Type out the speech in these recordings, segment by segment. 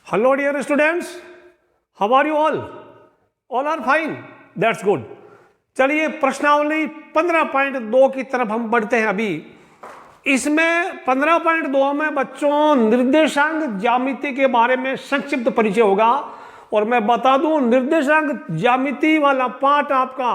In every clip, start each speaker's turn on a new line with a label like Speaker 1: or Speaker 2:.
Speaker 1: Hello dear students, how are you all? All are fine, that's good. चलिए प्रश्नावली 15.2 की तरफ हम बढ़ते हैं। अभी इसमें 15.2 में बच्चों निर्देशांक ज्यामिति के बारे में संक्षिप्त परिचय होगा। और मैं बता दूं निर्देशांक ज्यामिति वाला पार्ट आपका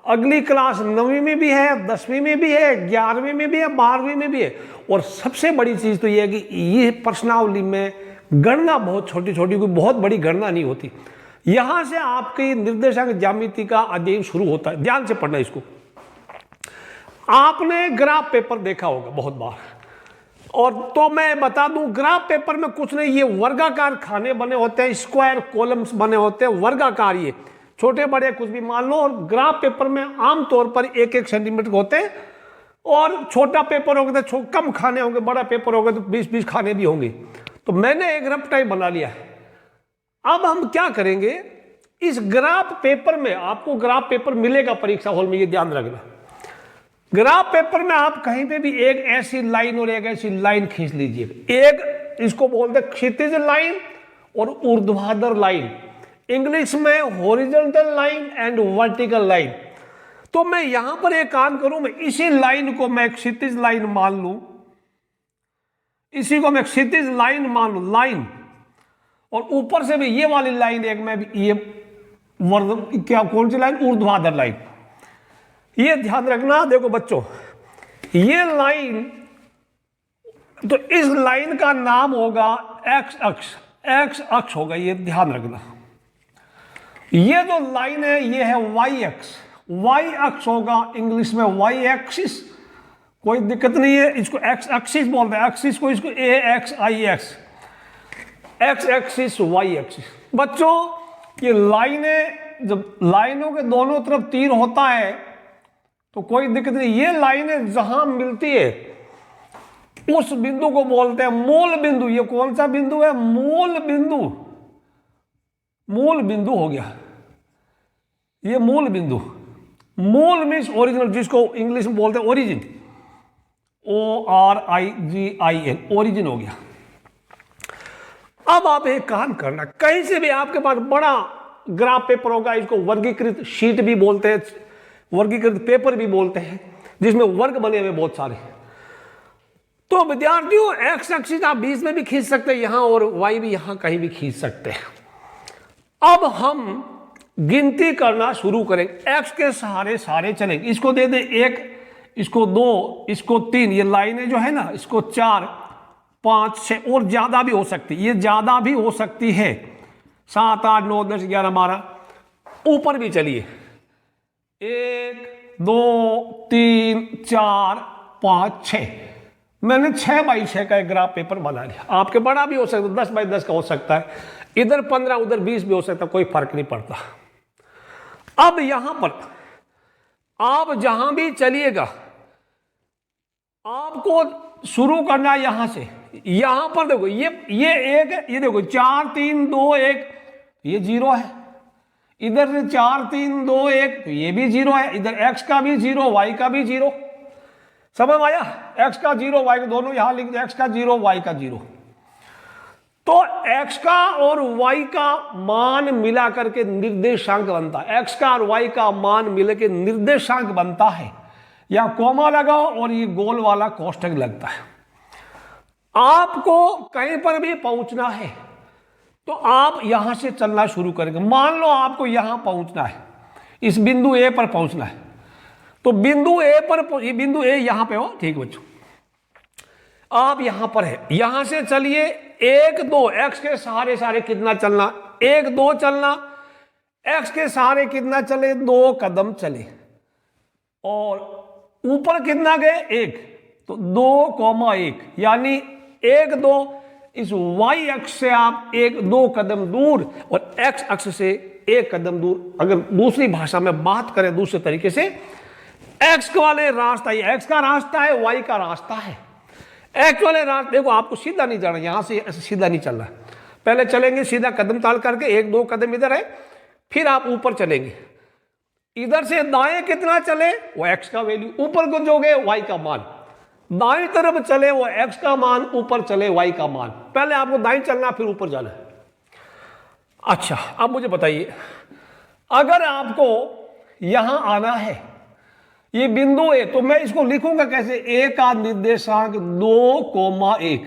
Speaker 1: अगली क्लास 9वीं में भी है, 10वीं में भी है, 11वीं में भी है, 12वीं में भी है। और सबसे बड़ी चीज तो यह है कि ये प्रश्नावली में गणना बहुत छोटी छोटी, कोई बहुत बड़ी गणना नहीं होती। यहां से आपकी निर्देशांक ज्यामिति का अध्ययन शुरू होता है। ध्यान से पढ़ना इसको। आपने ग्राफ पेपर देखा होगा बहुत बार, और तो मैं बता दूं ग्राफ पेपर में कुछ नहीं, ये वर्गाकार खाने बने होते हैं, स्क्वायर कॉलम्स बने होते हैं, वर्गाकार, ये छोटे बड़े कुछ भी मान लो। और ग्राफ पेपर में आमतौर पर 1-1 सेंटीमीटर होते हैं, और छोटा पेपर होगा तो कम खाने होंगे, बड़ा पेपर होगा तो 20-20 खाने भी होंगे। तो मैंने एक रफ टाइप बना लिया है। अब हम क्या करेंगे, इस ग्राफ पेपर में आपको ग्राफ पेपर मिलेगा परीक्षा हॉल में, ये ध्यान रखना। ग्राफ पेपर में आप कहीं पे भी एक ऐसी लाइन और एक ऐसी लाइन खींच लीजिए। एक इसको बोलते हैं क्षैतिज लाइन और ऊर्ध्वाधर लाइन, इंग्लिश में horizontal line and vertical line. तो मैं यहां पर एक काम करूं, मैं इसी लाइन को मैं क्षैतिज लाइन मान लूं, इसी को मैं क्षैतिज लाइन मान लूं, लाइन, और ऊपर से भी ये वाली लाइन एक मैं भी ये क्या कौन सी लाइन, ऊर्ध्वाधर लाइन। ये ध्यान रखना। देखो बच्चों, ये लाइन, तो इस लाइन का नाम होगा एक्स अक्ष, एक्स अक्ष होगा, ये ध्यान रखना। ये जो लाइन है ये है वाई अक्ष, वाई अक्ष होगा, इंग्लिश में वाई एक्सिस, कोई दिक्कत नहीं है। इसको एक्स एक्सिस बोलते हैं, एक्सिस को इसको A X I X, X axis Y axis. बच्चों ये लाइनें, जब लाइनों के दोनों तरफ तीर होता है तो कोई दिक्कत नहीं। ये लाइनें जहां मिलती है उस बिंदु को बोलते हैं मूल बिंदु। ये कौन सा बिंदु है, मूल बिंदु, मूल बिंदु हो गया ये मूल बिंदु। मूल मीन्स ओरिजिनल, जिसको इंग्लिश में बोलते हैं ओरिजिन, ORIGIN, ओरिजिन हो गया। अब आप एक काम करना, कहीं से भी आपके पास बड़ा ग्राफ पेपर होगा, इसको वर्गीकृत शीट भी बोलते हैं, वर्गीकृत पेपर भी बोलते हैं, जिसमें वर्ग बने हुए बहुत सारे। तो विद्यार्थियों एक्स एक्सिस आप बीच में भी खींच सकते हैं यहां, और वाई भी यहां कहीं भी खींच सकते हैं। अब हम गिनती करना शुरू करेंगे, एक्स के सहारे सारे चलेंगे। इसको दे दे 1, इसको 2, इसको 3, ये लाइनें जो है ना, इसको 4, 5, 6 और ज्यादा भी हो सकती है, ये ज्यादा भी हो सकती है, 7, 8, 9, 10, 11, 12, ऊपर भी चलिए। 1, 2, 3, 4, 5, 6। मैंने 6 बाई 6 का एक ग्राफ पेपर बना लिया। आपके बड़ा भी हो सकता है, 10 बाई 10 का हो सकता है, इधर 15 उधर 20 भी हो सकता है, कोई फर्क नहीं पड़ता। अब यहां पर आप जहां भी चलिएगा आपको शुरू करना यहां से। यहां पर देखो ये एक है, ये देखो 4, 3, 2, 1, ये 0 है। इधर से 4, 3, 2, 1, तो ये भी 0 है। इधर x का भी 0, y का भी 0। समझ आया, x का 0, y का दोनों यहां लिख दो, x का 0, y का 0। तो x का और y का मान मिला करके निर्देशांक बनता है। x का और y का मान मिले के निर्देशांक बनता है। या कोमा लगाओ और ये गोल वाला कोष्ठक लगता है। आपको कहीं पर भी पहुंचना है तो आप यहां से चलना शुरू करेंगे। मान लो आपको यहां पहुंचना है, इस बिंदु ए पर पहुंचना है, तो बिंदु ए पर, ये बिंदु ए यहां पे हो, ठीक बच्चों, आप यहां पर है, यहां से चलिए 1, 2, एक्स के सहारे सारे कितना चलना, 1, 2 चलना, एक्स के सहारे कितना चले, 2 कदम चले, और ऊपर कितना गए 1, तो 2,1, यानी 1, 2, इस वाई अक्ष से आप 1, 2 कदम दूर, और एक्स अक्ष से 1 कदम दूर। अगर दूसरी भाषा में बात करें दूसरे तरीके से, एक्स वाले रास्ता, ये एक्स का रास्ता है, वाई का रास्ता है। एक्स वाले रास्ते, देखो आपको सीधा नहीं जाना, यहां से ऐसे सीधा नहीं चलना, पहले चलेंगे सीधा कदम ताल करके, 1, 2 कदम इधर है, फिर आप ऊपर चलेंगे। इधर से दाएं कितना चले, वो एक्स का वैल्यू, ऊपर को जो गए वाई का मान, दाएं तरफ चले वो एक्स का मान, ऊपर चले वाई का मान। पहले आपको दाएं चलना फिर ऊपर जाना है। अच्छा, अब मुझे बताइए, अगर आपको यहां आना है, ये बिंदु है, तो मैं इसको लिखूंगा कैसे? ए का निर्देशांक 2,1,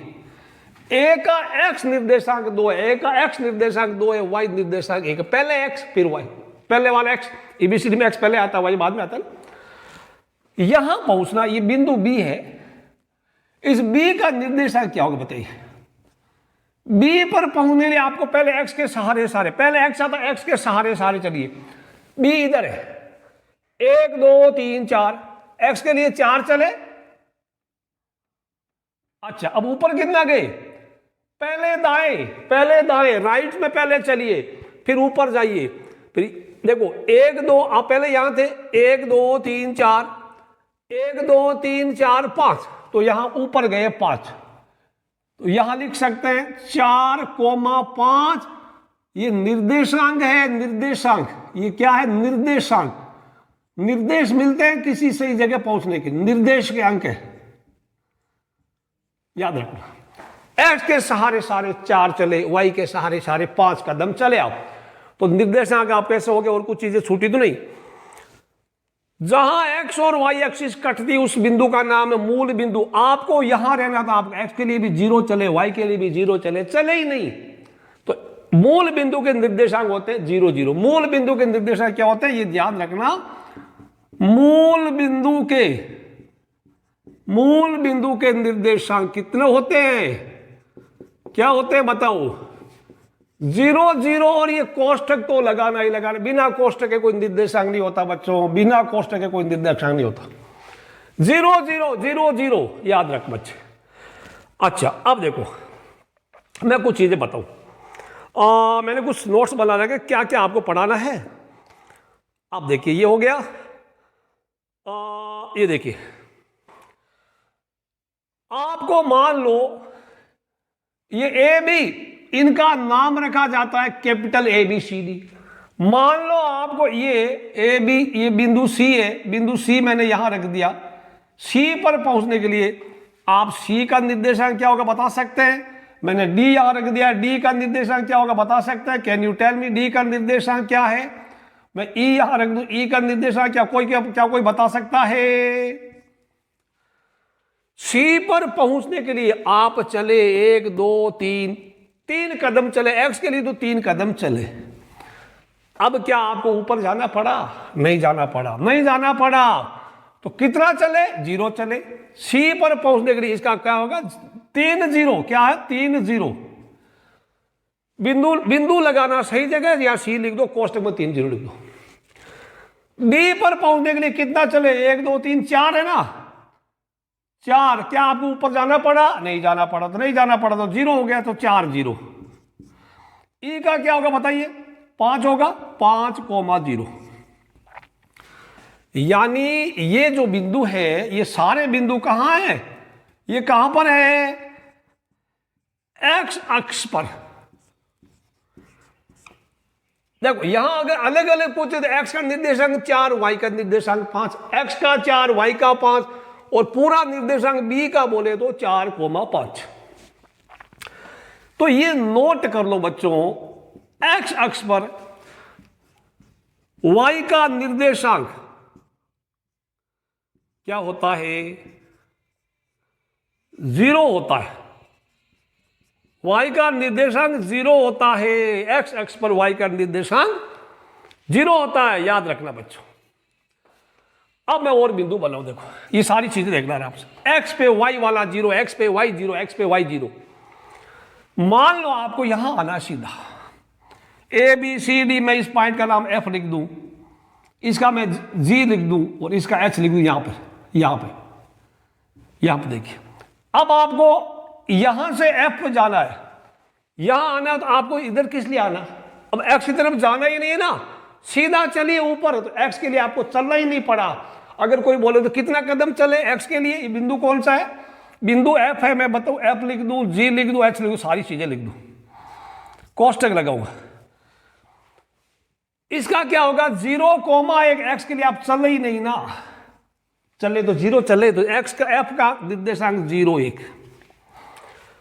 Speaker 1: ए का एक्स निर्देशांक 2 है, ए का एक्स निर्देशांक 2 है, वाई निर्देशांक 1 है। पहले एक्स फिर वाई, पहले वाला एक्स, एबीसीडी में एक्स पहले आता है, वाई बाद में आता है। यहां पहुंचना, ये बिंदु बी है, इस बी का निर्देशांक क्या होगा बताइए? बी पर पहुंचने के लिए आपको पहले एक्स के सहारे सारे, पहले एक्स आता, एक्स के सहारे सारे चलिए, बी इधर है, 1 2 3 4, एक्स के लिए 4 चले। अच्छा, अब ऊपर कितना गए? पहले दाएं राइट में पहले चलिए, फिर ऊपर जाइए, फिर देखो 1 2, आप पहले यहां थे, 1 2 3 4, 1 2 3 4 5, तो यहां ऊपर गए 5, तो यहां लिख सकते हैं 4,5। ये निर्देशांक है, निर्देशांक, ये क्या है? निर्देशांक। निर्देश मिलते हैं किसी सही जगह पहुंचने के, निर्देश के अंक है, याद रखना। एक्स के सहारे सारे 4 चले, वाई के सहारे सारे 5 कदम चले आप, तो निर्देशांक आप कैसे हो गए? और कुछ चीजें छूटी तो नहीं? जहां एक्स और वाई एक्सिस कटती, उस बिंदु का नाम है मूल बिंदु। आपको यहां रहना था, आप एक्स के लिए भी 0 चले, वाई के लिए भी 0 चले, चले ही नहीं, तो मूल बिंदु के निर्देशांक होते हैं 0 0। मूल बिंदु के निर्देशांक क्या होते हैं? ये ध्यान रखना, मूल बिंदु के निर्देशांक कितने होते हैं? क्या होते हैं बताओ? 0 0, और ये कोष्टक तो लगाना ही लगाना, बिना कोष्टक के कोई निर्देशांक नहीं होता बच्चों, बिना कोष्टक के कोई निर्देशांक नहीं होता। 0 0 0 0, याद रख बच्चे। अच्छा, अब देखो मैं कुछ चीजें बताऊं, मैंने कुछ नोट्स बना रखे, क्या क्या आपको पढ़ाना है। अब देखिए, ये हो गया, ये देखिए, आपको मान लो ये ए बी, इनका नाम रखा जाता है कैपिटल ABCD। मान लो आपको ये ए बी, ये बिंदु सी है, बिंदु सी मैंने यहां रख दिया। सी पर पहुंचने के लिए आप सी का निर्देशांक क्या होगा बता सकते हैं? मैंने डी यहां रख दिया, डी का निर्देशांक क्या होगा बता सकते हैं? Can you tell me D का निर्देशांक क्या है? मैं ई यहां रख दूं, ई का निर्देशांक क्या कोई बता सकता है? सी पर पहुंचने के लिए आप चले 1 2 3 कदम चले, एक्स के लिए तो 3 कदम चले। अब क्या आपको ऊपर जाना पड़ा? नहीं जाना पड़ा, तो कितना चले? 0 चले। सी पर पहुंचने के लिए इसका क्या होगा? 3 0, क्या है? 3 0। बिंदु लगाना सही जगह, या सी लिख दो, कोष्टक में 3 0 लिख दो। डी पर पहुंचने के लिए कितना चले? 1 2 3 4 है ना, 4। क्या आपको ऊपर जाना पड़ा? नहीं जाना पड़ा, तो 0 हो गया, तो 4 0। ई का क्या होगा बताइए? 5 होगा, 5,0। यानी ये जो बिंदु है, ये सारे बिंदु कहां है? ये कहां पर है? एक्स अक्ष पर। देखो यहां अगर अलग अलग पूछे तो एक्स का निर्देशांक 4, वाई का निर्देशांक 5, एक्स का 4, वाई का 5, और पूरा निर्देशांक बी का बोले तो 4,5। तो ये नोट कर लो बच्चों, एक्स अक्ष पर वाई का निर्देशांक क्या होता है? 0 होता है। वाई का निर्देशांक 0 होता है, एक्स अक्ष पर वाई का निर्देशांक 0 होता है, याद रखना बच्चों। अब मैं और बिंदु बनाऊं, देखो ये सारी चीजें देखना है आपसे। एक्स पे वाई वाला 0, एक्स पे वाई 0, एक्स पे वाई 0। मान लो आपको यहां आना सीधा, ABCD, मैं इस पॉइंट का नाम F लिख दूं, इसका मैं G लिख दूं, और इसका H लिख दूं। यहां पे देखिए, अब आपको यहां से F पे जाना है, यहां आना, तो आपको इधर किस लिए आना? अब X की तरफ जाना ही नहीं है ना, सीधा चलिए ऊपर, तो X के लिए आपको चलना ही नहीं पड़ा। अगर कोई बोले तो कितना कदम चले X के लिए? ये बिंदु कौन सा है? बिंदु F है, मैं बताऊं, F लिख दूं, G लिख दूं, H लिख दूं, सारी चीजें लिख दूं, कोष्टक लगाऊंगा। इसका क्या होगा? 0,1 एक्स के लिए आप चले ही नहीं ना, चले तो 0 चले, तो एक्स का F का निर्देशांक 0 1।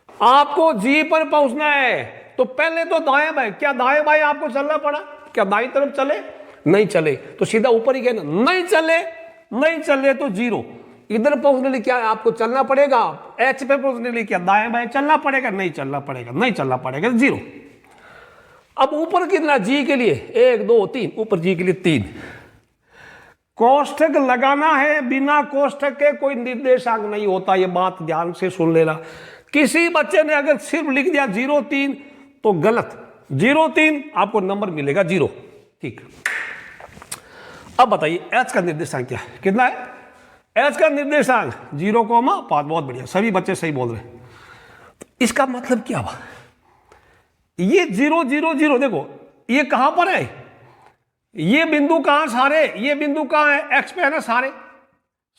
Speaker 1: आपको G पर पहुंचना है, तो तो पहले तो दाएं बाएं, क्या दाएं बाएं आपको चलना पड़ा? क्या दाई तरफ चले? नहीं चले तो सीधा ऊपर ही कहना, नहीं चले, नहीं चले तो जीरो। इधर पहुंचने लिए क्या आपको चलना पड़ेगा? एच पे पहुंचने लिए क्या दाएं बाएं चलना पड़ेगा? नहीं चलना पड़ेगा, नहीं चलना पड़ेगा, जीरो। अब ऊपर कितना? जी के लिए 1 2 3, ऊपर जी के लिए 3। कोष्ठक लगाना है, बिना कोष्ठक के कोई निर्देशांक नहीं होता, ये बात ध्यान से सुन लेना। किसी बच्चे ने अगर सिर्फ लिख दिया 0 3 तो गलत, 0 3 आपको नंबर मिलेगा 0। ठीक, अब बताइए एच का निर्देशांक क्या है? कितना है एच का निर्देशांक? 0,5। बहुत बढ़िया, सभी बच्चे सही बोल रहे हैं। तो इसका मतलब क्या हुआ? ये 0 0 0 देखो ये कहां पर है? ये बिंदु कहां? सारे ये बिंदु कहां है? एक्स पे है ना, सारे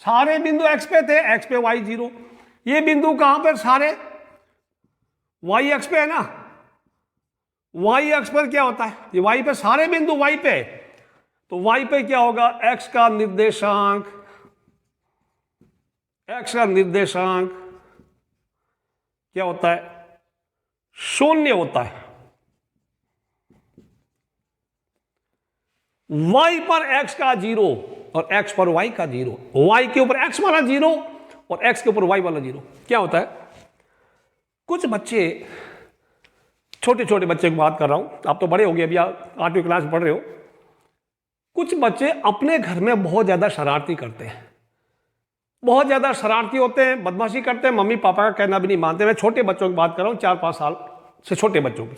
Speaker 1: सारे बिंदु एक्स पे थे, एक्स पे वाई 0। ये बिंदु कहां पर? सारे वाई एक्स पे है ना। वाई एक्स पर क्या होता है? ये वाई पे, सारे बिंदु वाई पे है, तो वाई पे क्या होगा? एक्स का निर्देशांक, एक्स का निर्देशांक क्या होता है? 0 होता है। y पर x का 0 और x पर y का 0, y के ऊपर x वाला 0 और x के ऊपर y वाला 0। क्या होता है? कुछ बच्चे, छोटे छोटे बच्चे की बात कर रहा हूं, आप तो बड़े हो गए, अभी आप 8वीं क्लास पढ़ रहे हो। कुछ बच्चे अपने घर में बहुत ज्यादा शरारती करते हैं, बहुत ज्यादा शरारती होते हैं, बदमाशी करते हैं, मम्मी पापा का कहना भी नहीं मानते। मैं छोटे बच्चों की बात कर रहा हूं, 4-5 साल से छोटे बच्चों की।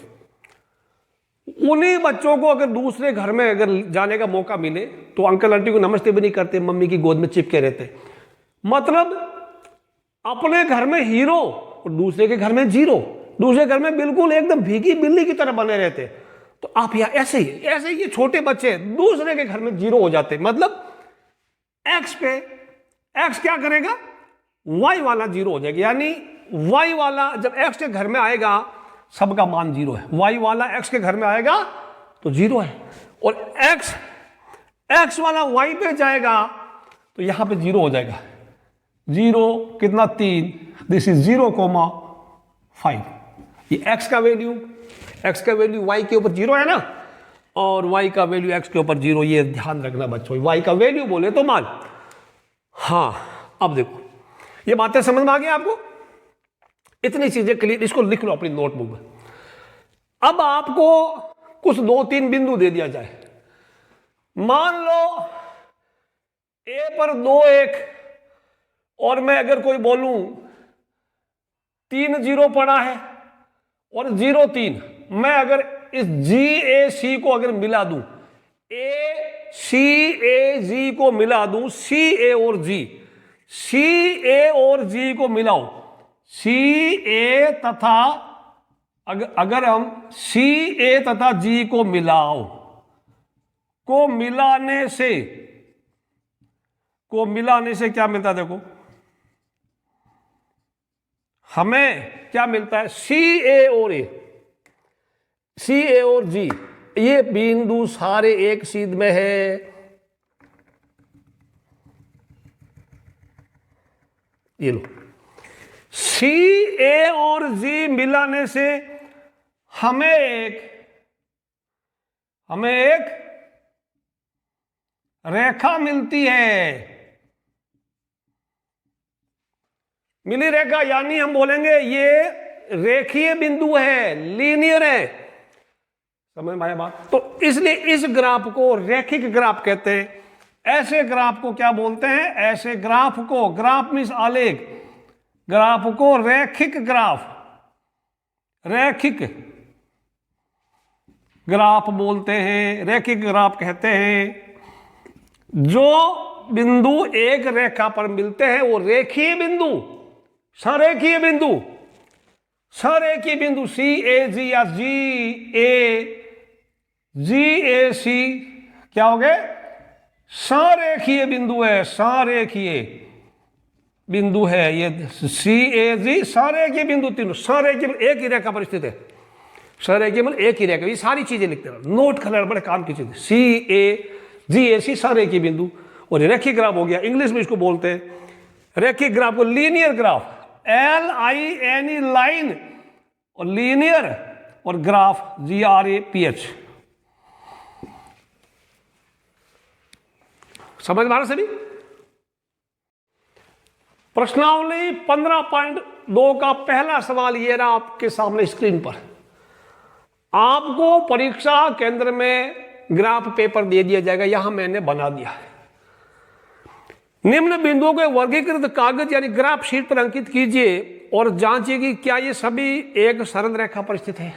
Speaker 1: उन्हीं बच्चों को अगर दूसरे घर में अगर जाने का मौका मिले तो अंकल आंटी को नमस्ते भी नहीं करते, मम्मी की गोद में चिपके रहते। मतलब अपने घर में हीरो और दूसरे के घर में जीरो, दूसरे घर में बिल्कुल एकदम भीगी बिल्ली की तरह बने रहते। तो आप यहाँ ऐसे ही ये छोटे बच्चे दूसरे के घर में जीरो हो जाते। मतलब एक्स पे एक्स क्या करेगा? वाई वाला जीरो हो जाएगा। यानी वाई वाला जब एक्स के घर में आएगा सबका मान 0 है। वाई वाला एक्स के घर में आएगा तो 0 है, और एक्स वाला वाई पे जाएगा तो यहां पे 0 हो जाएगा। 0 कितना? 3। This is 0,5। ये एक्स का वैल्यू वाई के ऊपर 0 है ना, और वाई का वैल्यू एक्स के ऊपर 0। ये ध्यान रखना बच्चों, वाई का वैल्यू बोले तो मान। हाँ, अब देखो ये बातें समझ में आ गई आपको? इतनी चीजें क्लियर, इसको लिख लो अपनी नोटबुक में। अब आपको कुछ 2-3 बिंदु दे दिया जाए। मान लो ए पर 2 1, और मैं अगर कोई बोलूं 3 0 पड़ा है और 0 3, मैं अगर इस जी ए सी को अगर मिला दूं, ए सी ए जी को मिला दूं, सी ए और जी को मिलाओ, सी ए तथा अगर हम सी ए तथा जी को मिलाने से क्या मिलता है? देखो हमें क्या मिलता है? सी ए और जी, ये बिंदु सारे एक सीध में है। ये लो, सी ए और जी मिलाने से हमें एक रेखा मिलती है। मिली रेखा, यानी हम बोलेंगे ये रेखीय बिंदु है, लीनियर है। समझ में आया बात? तो इसलिए इस ग्राफ को रैखिक ग्राफ कहते हैं। ऐसे ग्राफ को क्या बोलते हैं? ऐसे ग्राफ को, ग्राफ मीन्स आलेख, ग्राफ को रैखिक ग्राफ बोलते हैं, रैखिक ग्राफ कहते हैं। जो बिंदु एक रेखा पर मिलते हैं वो रेखीय बिंदु, सरेखीय बिंदु सी ए जी या जी ए सी क्या हो गए? सरेखीय बिंदु है, सरेखीय बिंदु है ये सी ए जी, सरेखीय बिंदु तीनों, सरेखीय एक ही रेखा पर स्थित है। सरेखीय मतलब एक ही रेखा। ये सारी चीजें लिखते रहो, नोट कर लेना, बड़े काम की चीज। सी ए जी ए सी सरेखीय बिंदु, और रेखिक ग्राफ हो गया, इंग्लिश में इसको बोलते हैं रेखिक ग्राफ को लीनियर ग्राफ, LINE लाइन, और लीनियर और ग्राफ GRAPH। समझ में आ रहा सभी? प्रश्नावली 15.2 का पहला सवाल ये रहा आपके सामने स्क्रीन पर। आपको परीक्षा केंद्र में ग्राफ पेपर दे दिया जाएगा, यहां मैंने बना दिया है। निम्न बिंदुओं के वर्गीकृत कागज यानी ग्राफ शीट पर अंकित कीजिए और जांचिए कि क्या ये सभी एक सरल रेखा पर स्थित है।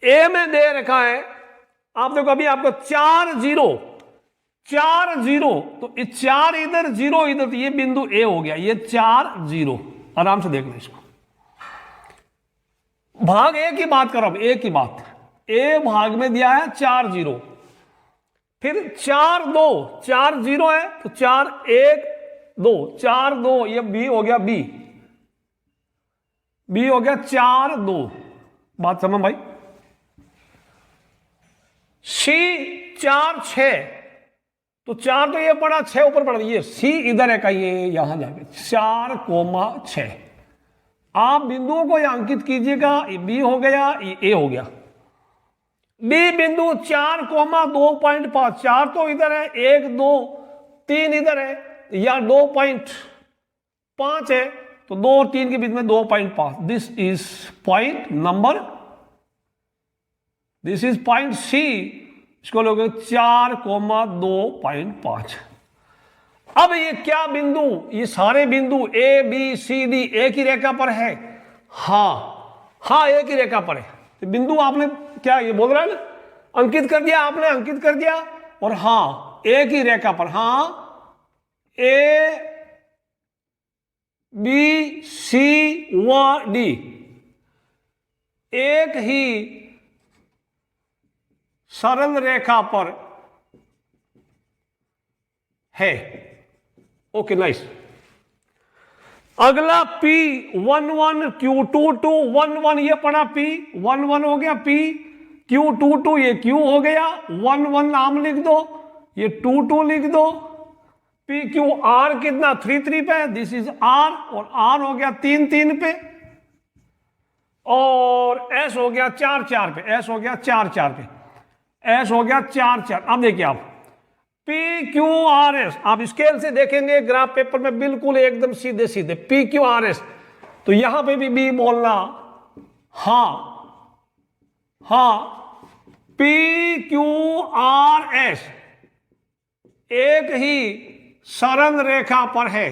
Speaker 1: ए में दे रखा है, आप देखो अभी आपको 4 0 तो 4 इधर 0 इधर, तो ये बिंदु ए हो गया, ये 4 0। आराम से देखना इसको। भाग ए की बात करो, अब ए की बात, ए भाग में दिया है 4 0, फिर 4 2, 4 0 है तो 4 1 2, 4 2, ये बी हो गया, बी हो गया 4 2। बात समझ भाई? सी 4 6, तो 4 तो ये पड़ा, 6 ऊपर पड़ा, ये सी इधर है का, ये यहां जाके 4,6। आप बिंदुओं को यहां अंकित कीजिएगा, ये बी हो गया, ये ए हो गया। बी बिंदु 4,2.5, 4 तो इधर है, 1 2 3 इधर है, या 2.5 है, तो 2 और 3 के बीच में 2.5। This is point number, this is point C, इसको लोगे 4,2.5। अब ये क्या बिंदु, ये सारे बिंदु ए बी सी डी एक ही रेखा पर है? हाँ एक ही रेखा पर है। तो बिंदु आपने क्या ये बोल रहा है ना, अंकित कर दिया आपने, अंकित कर दिया, और हाँ एक ही रेखा पर, हाँ ए बी सी व डी एक ही सरल रेखा पर है। Okay nice. अगला P11 Q22 11, ये पड़ा P11 हो गया, P Q22 ये Q हो गया, 11 नाम लिख दो, ये 22 लिख दो। PQR कितना 3 3 पे, दिस इज R, और R हो गया 3 3 पे, और S हो गया 4 4 पे, S हो गया 4 4 पे, S हो गया 4 4। अब देखिए आप PQRS, आप स्केल से देखेंगे ग्राफ पेपर में बिल्कुल एकदम सीधे सीधे PQRS, तो यहां पे भी B बोलना, हाँ PQRS एक ही सरल रेखा पर है,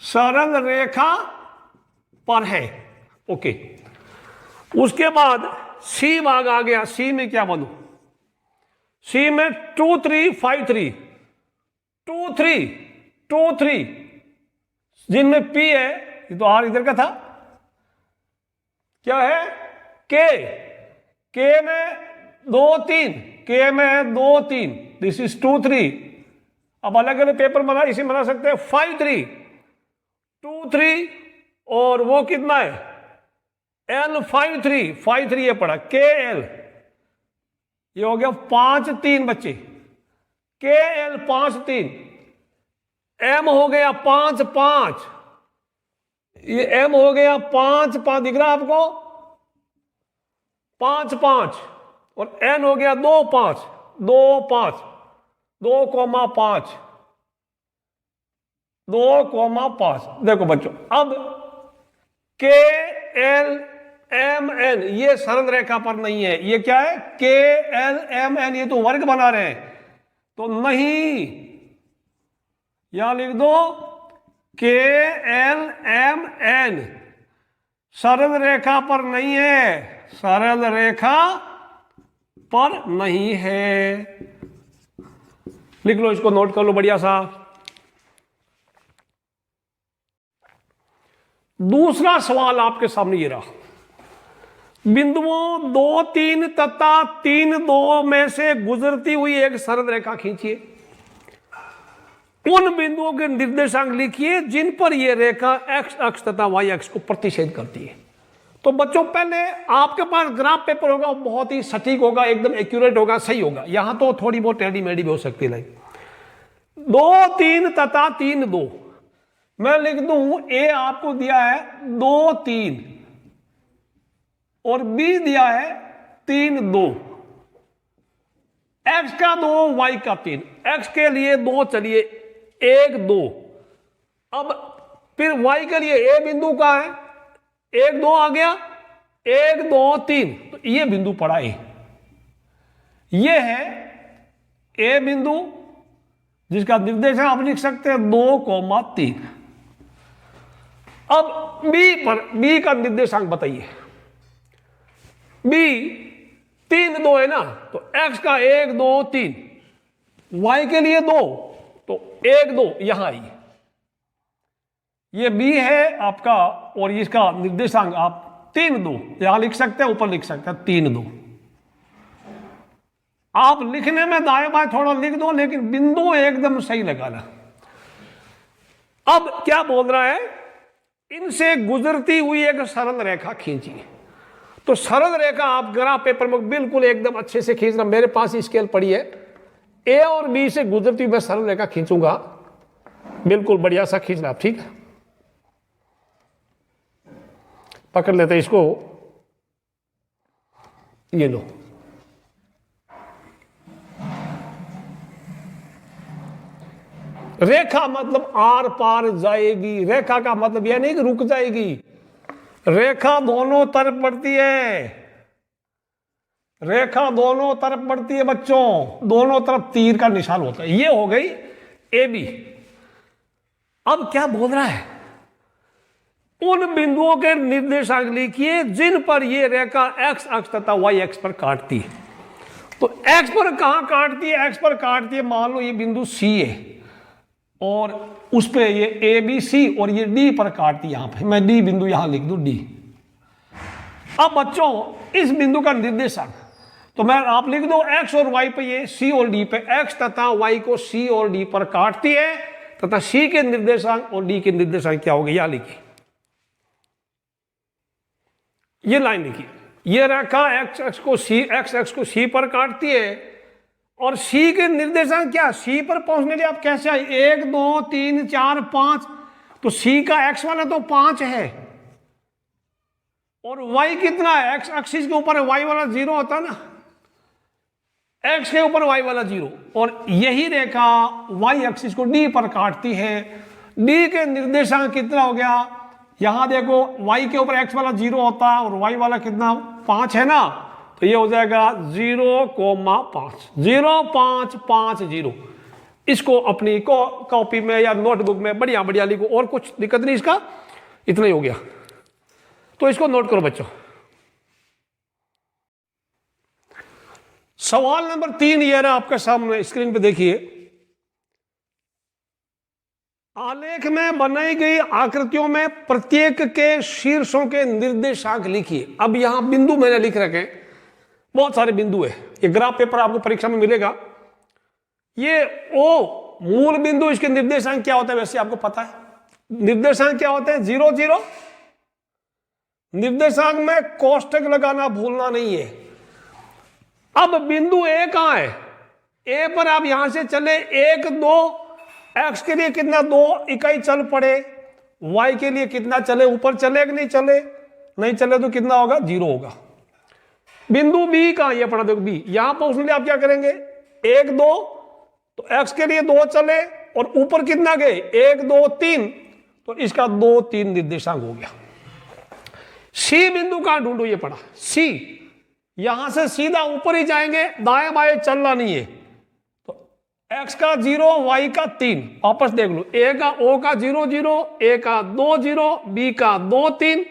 Speaker 1: सरल रेखा पर है। ओके, उसके बाद C भाग आ गया। C में क्या बोलूं? C में 2 3 5 3 2 3 2 3, जिनमें P है, ये तो R इधर का था, क्या है K में 2 3, K में 2 3, दिस इज 2 3। अब अलग अलग पेपर बना, इसे बना सकते हैं 5 3 2 3, और वो कितना है L 5 3 ये पड़ा KL, ये हो गया 5 3 बच्चे, KL 5 3, M हो गया 5 5, ये M हो गया 5 5, दिख रहा आपको 5 5, और N हो गया 2 5 2 5 2,5 2,5। देखो बच्चों, अब KL MN ये सरल रेखा पर नहीं है, ये क्या है KL MN, ये तो वर्ग बना रहे हैं, तो नहीं, यहां लिख दो KL MN सरल रेखा पर नहीं है, सरल रेखा पर नहीं है। लिख लो, इसको नोट कर लो बढ़िया सा। दूसरा सवाल आपके सामने ये रहा, बिंदुओं 2 3 तथा 3 2 में से गुजरती हुई एक सरल रेखा खींचिए। उन बिंदुओं के निर्देशांक लिखिए जिन पर यह रेखा एक्स अक्ष तथा वाई अक्ष को प्रतिच्छेद करती है। तो बच्चों, पहले आपके पास ग्राफ पेपर होगा, बहुत ही सटीक होगा, एकदम एक्यूरेट होगा, सही होगा। यहां तो थोड़ी बहुत टेढ़ी मेढ़ी भी हो सकती है। लाइक 2 3 तथा 3 2, मैं लिख दूं ए आपको दिया है 2 3, और बी दिया है 3 2, एक्स का 2 वाई का 3, एक्स के लिए 2 चलिए 1 2, अब फिर वाई के लिए ए बिंदु का है 1 2 आ गया 1 2 3, तो ये बिंदु पड़ा ए, ये है ए बिंदु जिसका निर्देशांक आप लिख सकते हैं 2,3। अब बी का निर्देशांक बताइए, बी 3 2 है ना, तो x का 1 2 3, y के लिए 2 तो 1 2 यहां आइए, ये b है आपका और इसका निर्देशांक आप 3 2 यहां लिख सकते हैं, ऊपर लिख सकते हैं 3 2। आप लिखने में दाएं बाएं थोड़ा लिख दो लेकिन बिंदु एकदम सही लगाना। अब क्या बोल रहा है, इनसे गुजरती हुई एक सरल रेखा खींचिए। तो सरल रेखा आप ग्राफ पेपर में बिल्कुल एकदम अच्छे से खींचना, मेरे पास स्केल पड़ी है, ए और बी से गुजरती हुई मैं सरल रेखा खींचूंगा, बिल्कुल बढ़िया सा खींचना आप, ठीक है। पकड़ लेते इसको, ये लो, रेखा मतलब आर पार जाएगी, रेखा का मतलब यह नहीं कि रुक जाएगी, रेखा दोनों तरफ बढ़ती है, रेखा दोनों तरफ बढ़ती है बच्चों, दोनों तरफ तीर का निशान होता है। ये हो गई ए बी। अब क्या बोल रहा है, उन बिंदुओं के निर्देशांक लिखिए जिन पर ये रेखा एक्स अक्ष तथा वाई अक्ष पर काटती है। तो एक्स पर कहां काटती है, एक्स पर काटती है, मान लो ये बिंदु सी है और उस पे ये ए बी सी और ये डी पर काटती है, यहां पे मैं डी बिंदु यहां लिख दूं डी। अब बच्चों इस बिंदु का निर्देशांक तो मैं आप लिख दो एक्स और वाई पे, ये सी और डी पे, एक्स तथा वाई को सी और डी पर काटती है तथा सी के निर्देशांक और डी के निर्देशांक क्या हो गए, यहां लिखिए, ये लाइन लिखिए, ये रेखा एक्स एक्स को सी पर काटती है और सी के निर्देशांक क्या, सी पर पहुंचने लिए आप कैसे आए, 1 2 3 4 5, तो सी का एक्स वाला तो 5 है और वाई कितना है, एक्स एक्सिस के ऊपर वाई वाला 0 होता है ना, एक्स के ऊपर वाई वाला 0, और यही रेखा वाई एक्सिस को डी पर काटती है, डी के निर्देशांक कितना हो गया, यहां देखो वाई के ऊपर एक्स वाला 0 होता है और वाई वाला कितना 5 है ना, तो ये हो जाएगा 0,5 0 5 5 0। इसको अपनी कॉपी में या नोटबुक में बढ़िया बढ़िया लिखो, और कुछ दिक्कत नहीं, इसका इतना ही हो गया, तो इसको नोट करो बच्चों। सवाल नंबर 3 ये रहा आपके सामने, स्क्रीन पे देखिए, आलेख में बनाई गई आकृतियों में प्रत्येक के शीर्षों के निर्देशांक लिखिए। अब यहां बिंदु मैंने लिख रखे, बहुत सारे बिंदु है, ये ग्राफ पेपर आपको परीक्षा में मिलेगा। ये ओ मूल बिंदु, इसके निर्देशांक क्या होता है वैसे आपको पता है, निर्देशांक क्या होते हैं 0 0। निर्देशांक में कोष्टक लगाना भूलना नहीं है। अब बिंदु ए कहां है, ए पर आप यहां से चले 1 2, एक्स के लिए कितना 2 इकाई चल पड़े, वाई के लिए कितना चले, ऊपर चले कि नहीं चले, नहीं चले तो कितना होगा 0 होगा। बिंदु बी कहां, ये पड़ा देखो बी, यहां पहुंचने लिए आप क्या करेंगे 1 2, तो एक्स के लिए 2 चले और ऊपर कितना गए 1 2 3, तो इसका 2 3 निर्देशांक हो गया। सी बिंदु कहां ढूंढो, ये पड़ा सी, यहां से सीधा ऊपर ही जाएंगे, दाएं बाएं चलना नहीं है, तो एक्स का 0 वाई का 3, वापस देख लो, ए का ओ का 0 0, ए का 2 0, बी का 2 3,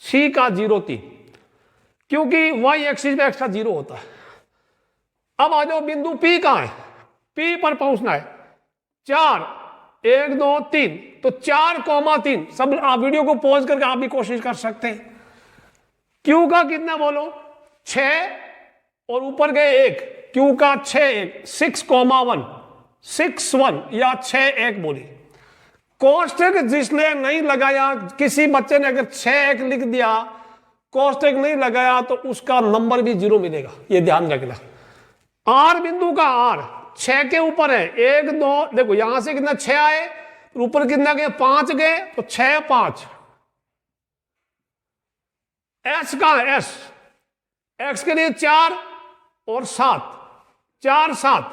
Speaker 1: सी का 0 3, क्योंकि वाई एक्सिस में एक्स का 0 होता है। अब आ जाओ बिंदु पी कहां है, पी पर पहुंचना है 4 1 2 3, तो 4,3, सब आप वीडियो को पॉज करके आप भी कोशिश कर सकते हैं। क्यू का कितना बोलो 6 और ऊपर गए 1, क्यू का 6 1 6,1 6 1 या 6 1 बोली। कोष्टक जिसने नहीं लगाया, किसी बच्चे ने अगर 6 1 लिख दिया, कोष्टक नहीं लगाया, तो उसका नंबर भी 0 मिलेगा, ये ध्यान रखना। आर बिंदु का आर 6 के ऊपर है, 1 2, देखो यहां से कितना 6 आए, ऊपर कितना गए 5 गए, तो 6 5, एस का एस, एक्स के लिए 4 और 7, 4 7,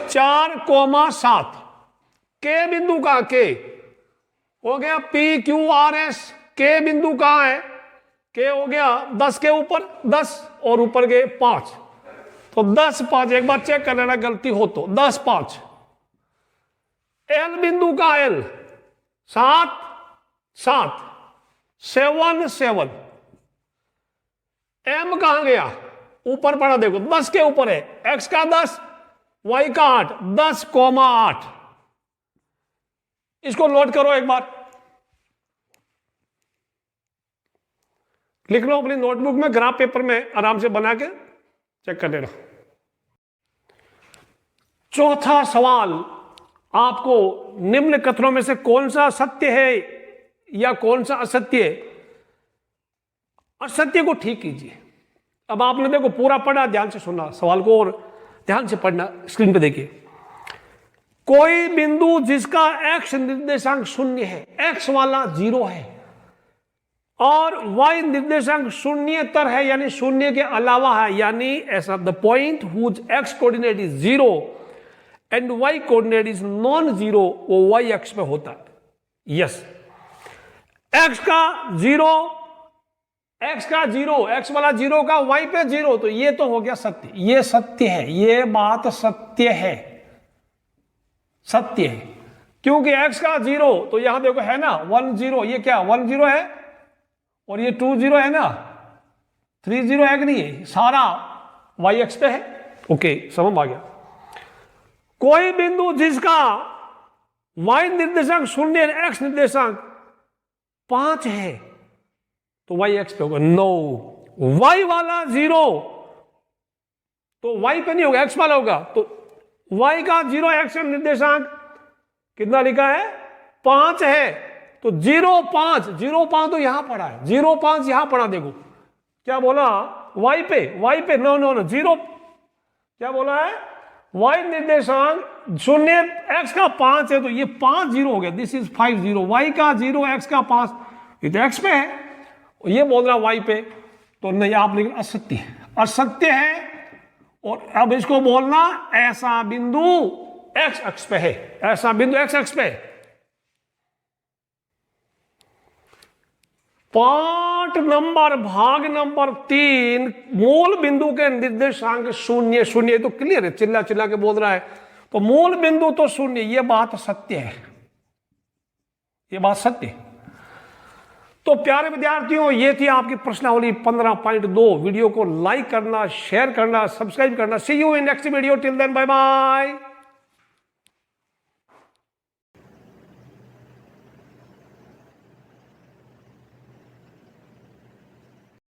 Speaker 1: 4,7, के बिंदु का के हो गया पी क्यू आर एस, के बिंदु कहां है, के हो गया 10 के ऊपर 10 और ऊपर के 5, तो 10 5, एक बार चेक कर लेना गलती हो तो 10 5। एल बिंदु का एल 7 7, 7 7। एम कहां गया, ऊपर पड़ा देखो 10 के ऊपर है, एक्स का 10, वाई का 8, 10,8। इसको नोट करो एक बार, लिख लो अपनी नोटबुक में, ग्राफ पेपर में आराम से बना के चेक कर लेना। चौथा सवाल, आपको निम्न कथनों में से कौन सा सत्य है या कौन सा असत्य है, असत्य को ठीक कीजिए। अब आपने देखो पूरा पढ़ा, ध्यान से सुनना सवाल को और ध्यान से पढ़ना, स्क्रीन पे देखिए। कोई बिंदु जिसका एक्स निर्देशांक 0 है, एक्स वाला 0 है और वाई निर्देशांक शून्यतर है यानी शून्य के अलावा है, यानी ऐसा the point whose X coordinate is 0 and Y coordinate is non 0, वो वाई एक्स पे होता है। यस, एक्स का 0, एक्स वाला 0 का वाई पे 0, तो ये तो हो गया सत्य, ये सत्य है, ये बात सत्य है, सत्य है। क्योंकि एक्स का 0 तो यहां देखो है ना 1 0, ये क्या 1 0 है और ये 2 0 है ना, 3 0 है कि नहीं है, सारा वाई एक्स पे है। ओके, समझ आ गया। कोई बिंदु जिसका वाई निर्देशांक 0 एक्स निर्देशांक 5 है तो वाई एक्स पे होगा। नो, वाई वाला 0 तो वाई पे नहीं होगा, एक्स वाला होगा। तो वाई का 0 एक्स निर्देशांक कितना लिखा है, 5 है, तो 0 5, 0 5 तो यहां पड़ा है, 0 5 यहां पड़ा, देखो क्या बोला वाई पे, नो नो नो 0, क्या बोला है, वाई निर्देशांक 0 एक्स का 5 है, तो ये 5 0 हो गया, दिस इज 5 0, वाई का 0 एक्स का 5, ये तो एक्स पे है, ये बोल रहा वाई पे, तो नहीं, आप लेकिन असत्य है, असत्य है। और अब इसको बोलना ऐसा बिंदु एक्स अक्ष पे है, ऐसा बिंदु एक्स अक्ष पे है। पार्ट नंबर भाग नंबर 3, मूल बिंदु के निर्देशांक 0 0, तो क्लियर है, चिल्ला चिल्ला के बोल रहा है, तो मूल बिंदु तो 0, ये बात सत्य है, ये बात सत्य है। तो प्यारे विद्यार्थियों, ये थी आपकी प्रश्नावली 15.2। वीडियो को लाइक करना, शेयर करना, सब्सक्राइब करना। See you in next video, till then bye bye.